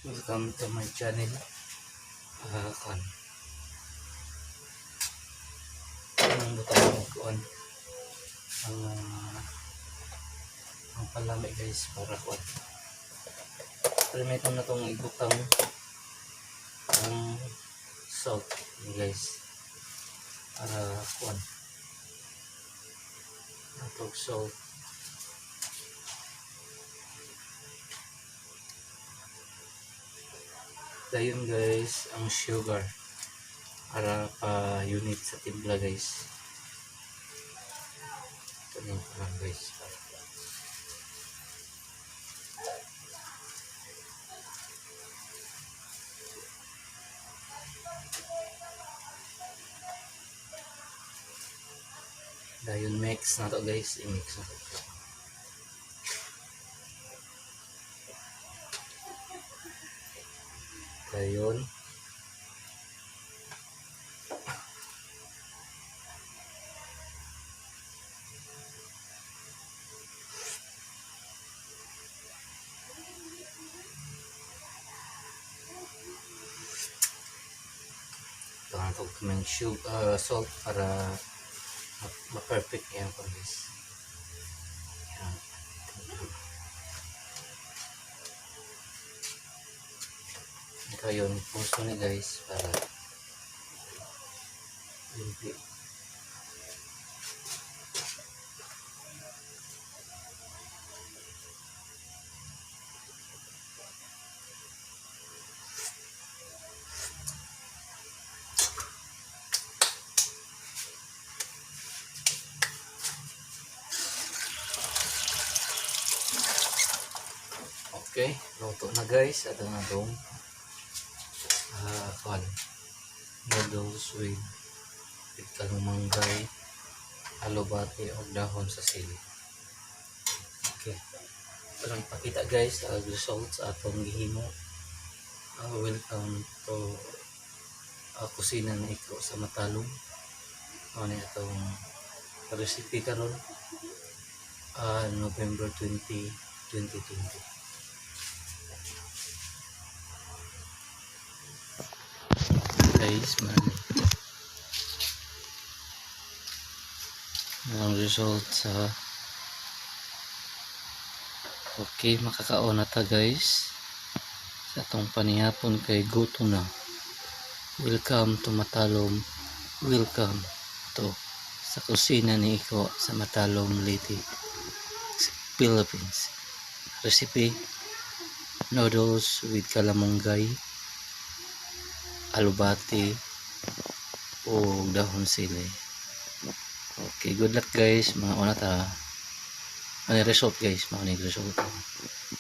Welcome to my channel. Kan ang butang kuan ang palami guys para kuan. Try na tong ibutang ang salt guys para kuan. Atog salt. Dayon guys ang sugar para pa unit sa timpla guys. Ito na lang guys. Dayon mix na to guys, i-mix na to. Dayon ito ang itong salt para ma-perfect yan po guys. Yan. Ito yun, puso ni guys para limpi. Okay, luto na guys. Ito na itong noodles with kalumanggay, alubate o dahon sa sili. Okay, ito lang pakita guys ang results sa atong gihimo. Welcome to kusina na iko sa Matalom. Ano itong recipe karon November 20, 2020. Guys, ang result sa okay, makakaon na ta guys sa atong panihapon kay gutom na. Welcome to Matalom, welcome to sa kusina ni Iko sa Matalom, Leyte, Philippines. Recipe noodles with kalamunggay, alubati o dahon sili. Okay, good luck guys. Mga una ta. Ano result guys? Mga result.